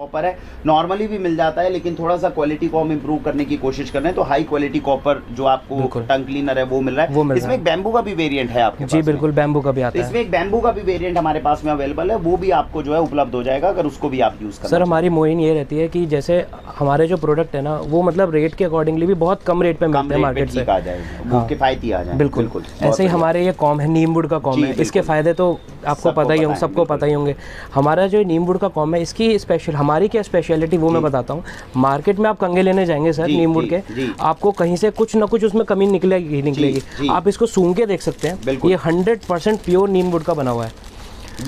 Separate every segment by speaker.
Speaker 1: Copper है, normally भी मिल जाता है, लेकिन थोड़ा सा क्वालिटी को हम इंप्रूव करने की कोशिश कर रहे हैं, तो हाई क्वालिटी कॉपर जो आपको टंग क्लीनर है वो मिल रहा है। इसमें एक बैम्बू का भी वेरिएंट है आपके पास?
Speaker 2: जी बिल्कुल, बैम्बू का भी आता है।
Speaker 1: इसमें एक बैम्बू का भी वेरिएंट हमारे पास में अवेलेबल है, वो भी आपको जो है उपलब्ध हो जाएगा अगर उसको भी आप यूज करें।
Speaker 2: सर हमारी मोहिन ये रहती है कि जैसे हमारे जो प्रोडक्ट है ना वो मतलब रेट के अकॉर्डिंगली भी बहुत कम रेट पे मिलते हैं मार्केट से,
Speaker 1: आ जाएगा वो किफायती आ जाएगा।
Speaker 2: बिल्कुल ऐसे ही हमारे ये कॉम है, नीम वुड का कॉम है, इसके फायदे तो आपको पता ही होंगे, सबको पता ही होंगे। हमारा जो नीम वुड का कॉम है, इसकी स्पेशल हमारी क्या स्पेशलिटी वो मैं बताता हूँ। मार्केट में आप कंगे लेने जाएंगे सर नीम वुड के, आपको कहीं से कुछ ना कुछ उसमें कमी निकलेगी। आप इसको सूंघ के देख सकते हैं, ये 100% प्योर नीम वुड का बना हुआ है।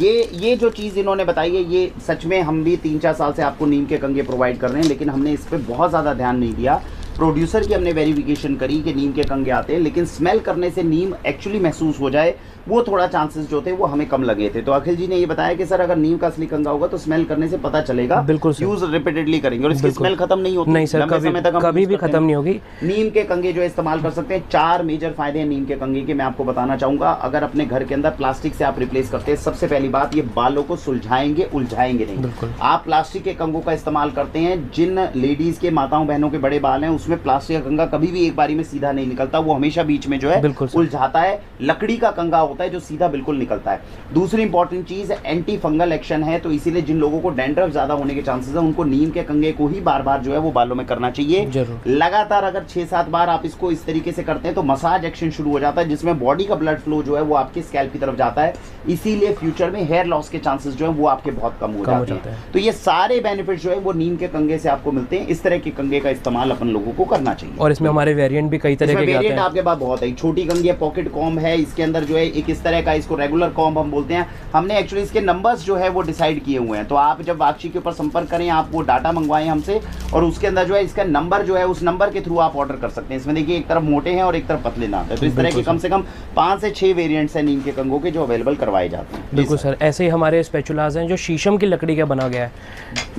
Speaker 1: ये जो चीज़ इन्होंने बताई है, ये सच में हम भी 3-4 साल से आपको नीम के कंगे प्रोवाइड कर रहे हैं, लेकिन हमने इस पर बहुत ज़्यादा ध्यान नहीं दिया। प्रोड्यूसर की हमने वेरिफिकेशन करी कि नीम के कंगे आते हैं, लेकिन स्मेल करने से नीम एक्चुअली महसूस हो जाए वो थोड़ा चांसेस जो थे वो हमें कम लगे थे। तो अखिल जी ने ये बताया कि सर अगर नीम का असली कंगा होगा तो स्मेल करने से पता चलेगा।
Speaker 2: बिल्कुल
Speaker 1: यूज रिपीटेडली करेंगे और इसकी स्मेल खत्म नहीं होती।
Speaker 2: नहीं सर, कभी भी खत्म नहीं होगी।
Speaker 1: नीम के कंगे जो इस्तेमाल कर सकते हैं, 4 मेजर फायदे हैं नीम के कंगे के, मैं आपको बताना चाहूंगा। अगर अपने घर के अंदर प्लास्टिक से आप रिप्लेस करते हैं, सबसे पहली बात ये बालों को सुलझाएंगे, उलझाएंगे नहीं। आप प्लास्टिक के कंगों का इस्तेमाल करते हैं, जिन लेडीज के माताओं बहनों के बड़े बाल हैं उसमें प्लास्टिक का कंगा कभी भी एक बारी में सीधा नहीं निकलता, वो हमेशा बीच में जो है उलझाता है। लकड़ी का कंगा होता है जो सीधा बिल्कुल निकलता है। दूसरी इंपॉर्टेंट चीज एंटी फंगल एक्शन है, तो इसीलिए जिन लोगों को डैंड्रफ ज्यादा होने के चांसेस है उनको नीम के कंगे को ही बार बार जो है वो बालों में करना चाहिए लगातार। अगर 6-7 बार आप इसको इस तरीके से करते हैं तो मसाज एक्शन शुरू हो जाता है, जिसमें बॉडी का ब्लड फ्लो जो है वो आपके स्कैल्प की तरफ जाता है, इसीलिए फ्यूचर में हेयर लॉस के चांसेस जो है वो आपके बहुत कम हो जाते हैं। तो ये सारे बेनिफिट जो है वो नीम के कंगे से आपको मिलते हैं। इस तरह के कंगे का इस्तेमाल अपन लोगों को करना चाहिए।
Speaker 2: और इसमें हमारे वेरिएंट भी कई तरह के
Speaker 1: वेरिएंट आपके पास बहुत है। छोटी कंगी है, पॉकेट कॉम्ब है, इसके अंदर जो है एक इस तरह का, इसको रेगुलर कॉम्ब हम बोलते हैं। हमने एक्चुअली इसके नंबर्स जो है वो डिसाइड किए हुए हैं, तो आप जब वाक्षी के ऊपर संपर्क करें, आप वो डाटा मंगवाएं हमसे और उसके अंदर जो है इसका नंबर जो है उस नंबर के थ्रू आप ऑर्डर कर सकते हैं। इसमें देखिए एक तरफ मोटे हैं और एक तरफ पतले नाम है, तो इस तरह के कम से कम 5 से 6 वेरिएंट्स हैं नीम के कंगों के जो अवेलेबल करवाए जाते हैं।
Speaker 2: बिल्कुल सर, ऐसे ही हमारे स्पैचुलास हैं जो शीशम की लकड़ी का बना गया है।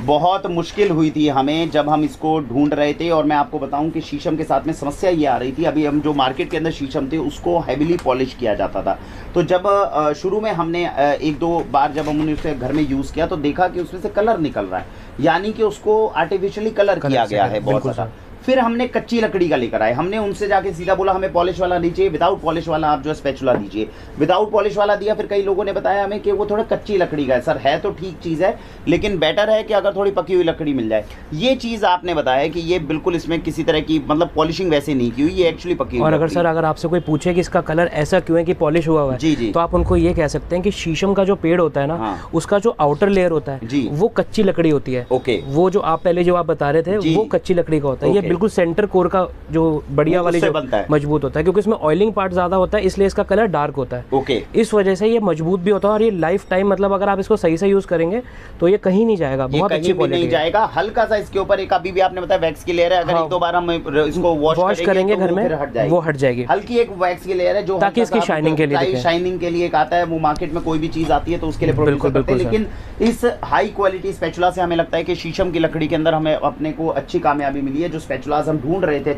Speaker 1: बहुत मुश्किल हुई थी हमें जब हम इसको ढूंढ रहे थे, और मैं आपको बताऊं कि शीशम के साथ में समस्या ये आ रही थी, अभी हम जो मार्केट के अंदर शीशम थे उसको हैवीली पॉलिश किया जाता था। तो जब शुरू में हमने 1-2 बार जब हमने उसे घर में यूज़ किया तो देखा कि उसमें से कलर निकल रहा है, यानी कि उसको आर्टिफिशियली कलर किया गया है बहुत ज़्यादा। फिर हमने कच्ची लकड़ी का लेकर आए, हमने उनसे जाके सीधा बोला हमें पॉलिश वाला नहीं चाहिए, विदाउट पॉलिश वाला आप जो स्पैचुला दीजिए। विदाउट पॉलिश वाला दिया, फिर कई लोगों ने बताया हमें कि वो थोड़ा कच्ची लकड़ी का है। सर है तो ठीक चीज़ है, लेकिन बेटर है कि अगर थोड़ी पकी हुई लकड़ी मिल जाए। ये चीज़ आपने बताया कि ये बिल्कुल इसमें किसी तरह की मतलब पॉलिशिंग वैसे नहीं की हुई, ये एक्चुअली पकी हुई।
Speaker 2: और अगर सर अगर आपसे कोई पूछे कि इसका कलर ऐसा क्यों है कि पॉलिश हुआ हुआ है, जी, तो आप उनको ये कह सकते हैं कि शीशम का जो पेड़ होता है ना, उसका जो आउटर लेयर होता है वो कच्ची लकड़ी होती है। वो जो आप पहले जो आप बता रहे थे वो कच्ची लकड़ी का होता है। ये बिल्कुल सेंटर कोर का जो बढ़िया वाली जो मजबूत होता है, क्योंकि इसमें ऑयलिंग पार्ट ज्यादा होता है, इसलिए इसका कलर डार्क होता है। इस वजह से ये मजबूत भी होता है और ये लाइफ टाइम, मतलब अगर आप इसको सही से यूज करेंगे तो ये कहीं नहीं जाएगा, बहुत अच्छी क्वालिटी नहीं
Speaker 1: जाएगा। हल्का सा इसके ऊपर एक अभी भी आपने बताया वैक्स की लेयर है, अगर 1-2 बार हम इसको वॉश करेंगे घर में वो हट जाएगी। हल्की एक वैक्स की लेयर है जो
Speaker 2: ताकि इसकी शाइनिंग के लिए,
Speaker 1: शाइनिंग के लिए एक आता है, वो मार्केट में कोई भी चीज आती है तो उसके लिए प्रोड्यूस करते हैं। लेकिन इस हाई क्वालिटी स्पैचुला से हमें लगता है कि शीशम की लकड़ी के अंदर हमें अपने को अच्छी कामयाबी मिली है। जो स्पैचुलास हम ढूंढ रहे थे